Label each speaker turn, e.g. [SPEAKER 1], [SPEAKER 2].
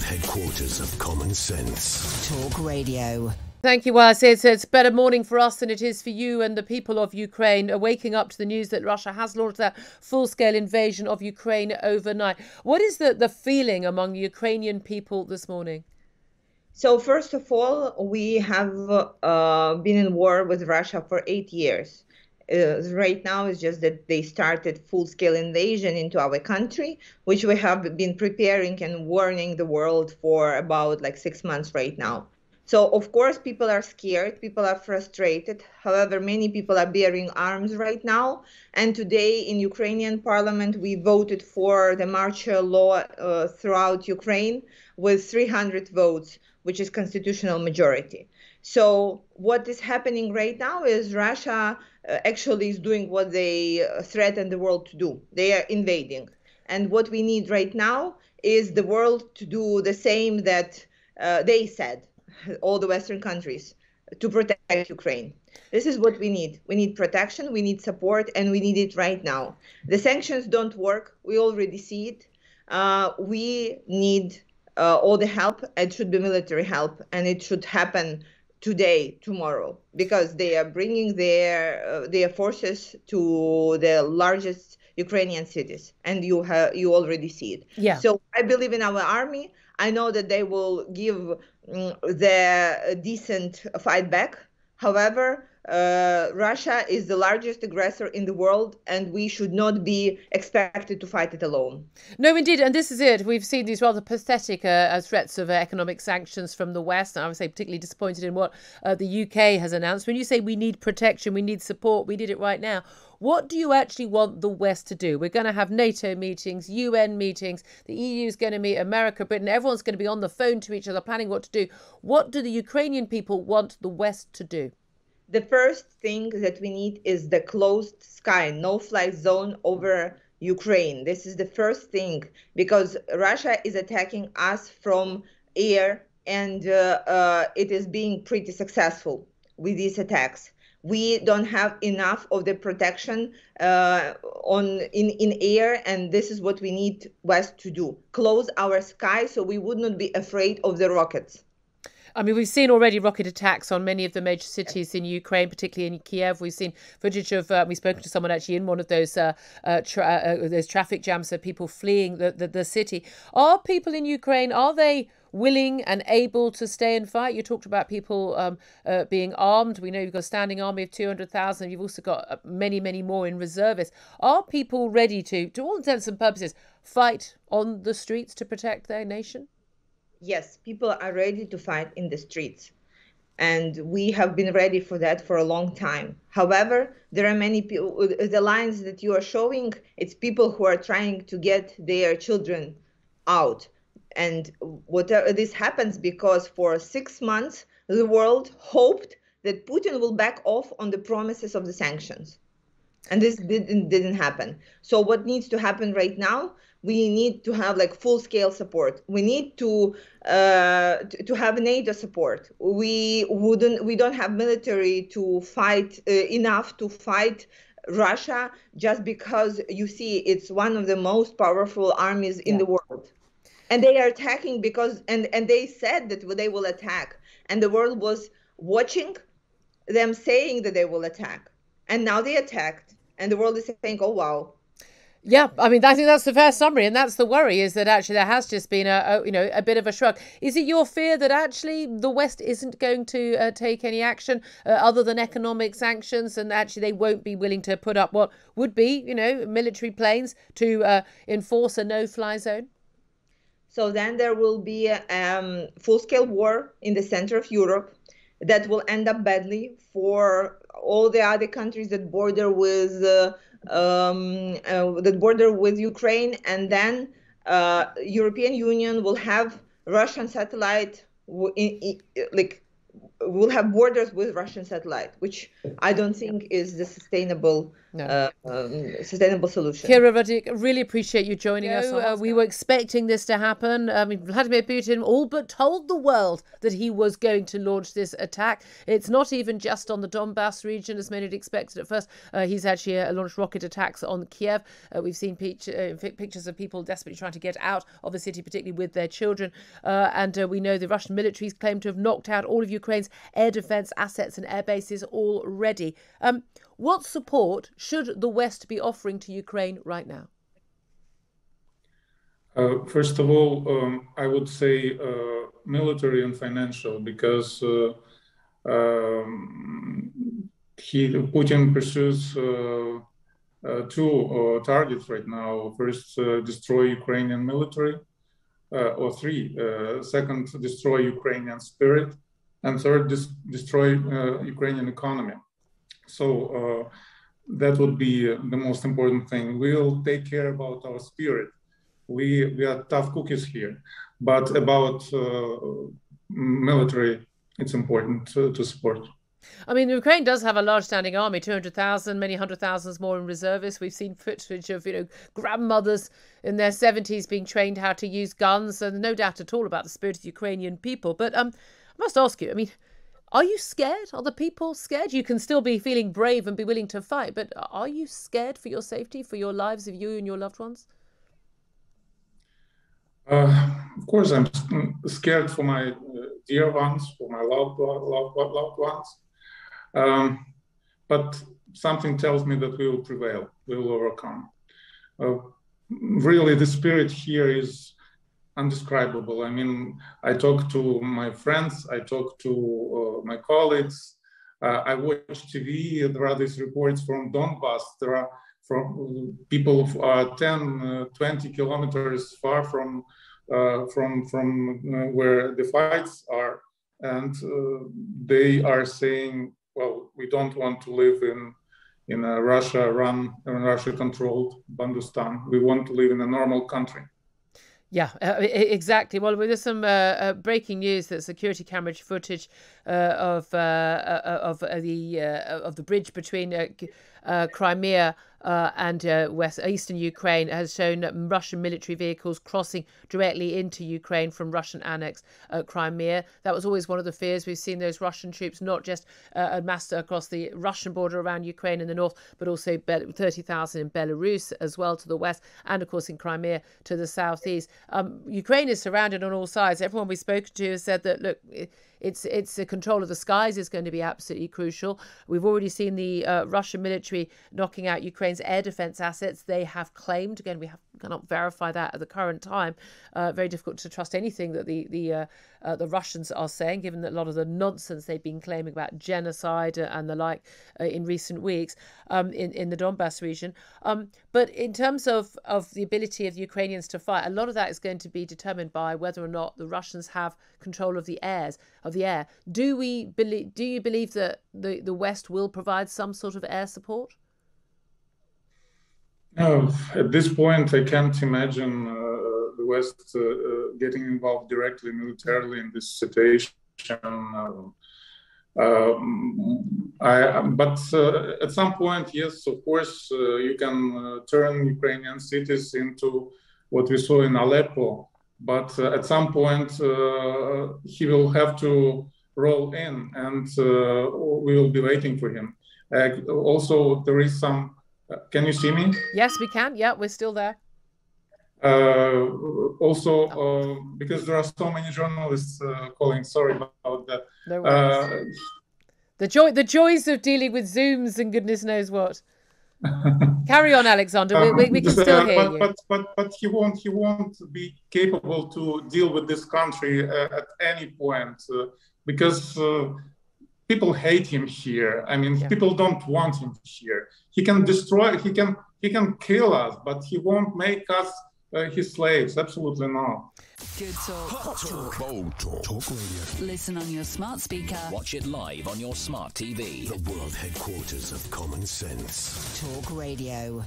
[SPEAKER 1] headquarters of common sense.
[SPEAKER 2] Talk Radio.
[SPEAKER 3] Thank you. Well, I say it's a better morning for us than it is for you and the people of Ukraine, waking up to the news that Russia has launched that full-scale invasion of Ukraine overnight. What is the feeling among the Ukrainian people this morning?
[SPEAKER 4] So first of all, we have been in war with Russia for 8 years. Right now, it's just that they started full-scale invasion into our country, which we have been preparing and warning the world for about 6 months right now. So, of course, people are scared, people are frustrated. However, many people are bearing arms right now. And today in Ukrainian parliament, we voted for the martial law throughout Ukraine with 300 votes, which is constitutional majority. So what is happening right now is Russia actually is doing what they threatened the world to do. They are invading. And what we need right now is the world to do the same that they said, all the Western countries, to protect Ukraine. This is what we need. We need protection, we need support, and we need it right now. The sanctions don't work. We already see it. We need all the help. It should be military help, and it should happen today, tomorrow, because they are bringing their forces to the largest Ukrainian cities, and you already see it.
[SPEAKER 3] Yeah.
[SPEAKER 4] So I believe in our army. I know that they will give the decent fight back. However, Russia is the largest aggressor in the world, and we should not be expected to fight it alone.
[SPEAKER 3] No, indeed. And this is it. We've seen these rather pathetic threats of economic sanctions from the West. And I would say particularly disappointed in what the UK has announced. When you say we need protection, we need support, we need it right now. What do you actually want the West to do? We're going to have NATO meetings, UN meetings. The EU is going to meet America, Britain. Everyone's going to be on the phone to each other, planning what to do. What do the Ukrainian people want the West to do?
[SPEAKER 4] The first thing that we need is the closed sky, no-fly zone over Ukraine. This is the first thing, because Russia is attacking us from air, and it is being pretty successful with these attacks. We don't have enough of the protection in air, and this is what we need West to do. Close our sky so we would not be afraid of the rockets.
[SPEAKER 3] I mean, we've seen already rocket attacks on many of the major cities in Ukraine, particularly in Kyiv. We've seen footage of, we've spoken to someone actually in one of those traffic jams of people fleeing the city. Are people in Ukraine, are they willing and able to stay and fight? You talked about people being armed. We know you've got a standing army of 200,000. You've also got many, many more in reservists. Are people ready to all intents and purposes, fight on the streets to protect their nation?
[SPEAKER 4] Yes, people are ready to fight in the streets, and we have been ready for that for a long time. However, there are many people, the lines that you are showing, it's people who are trying to get their children out. And this happens because for 6 months, the world hoped that Putin will back off on the promises of the sanctions. And this didn't happen. So what needs to happen right now? We need to have full-scale support. We need to have NATO support. We don't have military to fight enough to fight Russia, just because you see it's one of the most powerful armies in the world. And they are attacking because and they said that they will attack, and the world was watching them saying that they will attack. And now they attacked, and the world is saying, oh, wow.
[SPEAKER 3] Yeah, I mean, I think that's the fair summary, and that's the worry, is that actually there has just been a bit of a shrug. Is it your fear that actually the West isn't going to take any action other than economic sanctions, and actually they won't be willing to put up what would be, military planes to enforce a no-fly zone?
[SPEAKER 4] So then there will be a full-scale war in the center of Europe that will end up badly for all the other countries that border with Ukraine, and then European Union will have Russian satellite will have borders with Russian satellite, which I don't think is the sustainable sustainable solution.
[SPEAKER 3] Kira Rudik, really appreciate you joining us. We were expecting this to happen. Vladimir Putin all but told the world that he was going to launch this attack. It's not even just on the Donbass region, as many had expected at first. He's actually launched rocket attacks on Kyiv. We've seen pictures of people desperately trying to get out of the city, particularly with their children. And we know the Russian military's claimed to have knocked out all of Ukraine's air defence assets and air bases already. What support should the West be offering to Ukraine right now?
[SPEAKER 2] First of all, I would say military and financial, because Putin pursues two targets right now. First, destroy Ukrainian military, or three. Second, destroy Ukrainian spirit, and third, destroy Ukrainian economy. So that would be the most important thing. We'll take care about our spirit. We are tough cookies here, but about military, it's important to support.
[SPEAKER 3] I mean, Ukraine does have a large standing army, 200,000, many hundred thousands more in reservists. We've seen footage of, grandmothers in their 70s being trained how to use guns, and no doubt at all about the spirit of the Ukrainian people. But I must ask you, are you scared? Are the people scared? You can still be feeling brave and be willing to fight, but are you scared for your safety, for your lives of you and your loved ones?
[SPEAKER 2] Of course, I'm scared for my dear ones, for my loved ones. But something tells me that we will prevail, we will overcome. Really, the spirit here is undescribable. I mean, I talk to my friends, I talk to my colleagues, I watch TV. There are these reports from Donbass. There are from people who are 10, 20 kilometers far from where the fights are, and they are saying, well, we don't want to live in a Russia-run, Russia-controlled Bandustan. We want to live in a normal country.
[SPEAKER 3] Yeah, exactly. Well, there's some breaking news that security camera footage of the bridge between Crimea and eastern Ukraine has shown Russian military vehicles crossing directly into Ukraine from Russian annexed Crimea. That was always one of the fears. We've seen those Russian troops not just amassed across the Russian border around Ukraine in the north, but also 30,000 in Belarus as well to the west, and of course in Crimea to the southeast. Ukraine is surrounded on all sides. Everyone we've spoken to has said that, look, it's the control of the skies is going to be absolutely crucial. We've already seen the Russian military knocking out Ukraine's air defense assets. They have claimed, again, we cannot verify that at the current time. Very difficult to trust anything that the Russians are saying, given that a lot of the nonsense they've been claiming about genocide and the like in recent weeks in the Donbass region. But in terms of the ability of the Ukrainians to fight, a lot of that is going to be determined by whether or not the Russians have control of the air. Do you believe that the West will provide some sort of air support?
[SPEAKER 2] No, at this point, I can't imagine the West getting involved directly militarily in this situation. But at some point, yes, of course, you can turn Ukrainian cities into what we saw in Aleppo. But at some point, he will have to roll in, and we will be waiting for him. Also, there is some. Can you see me?
[SPEAKER 3] Yes, we can. Yeah, we're still there.
[SPEAKER 2] Because there are so many journalists calling. Sorry about that.
[SPEAKER 3] No worries. The joys of dealing with Zooms and goodness knows what. Carry on, Alexander. We can still hear you.
[SPEAKER 2] But he won't be capable to deal with this country at any point because people hate him here. I mean, people don't want him here. He can destroy. He can kill us, but he won't make us his slaves. Absolutely not.
[SPEAKER 5] Good talk. Hot talk.
[SPEAKER 1] Bold talk. Talk radio.
[SPEAKER 5] Listen on your smart speaker.
[SPEAKER 6] Watch it live on your smart TV.
[SPEAKER 1] The world headquarters of common sense.
[SPEAKER 5] Talk Radio.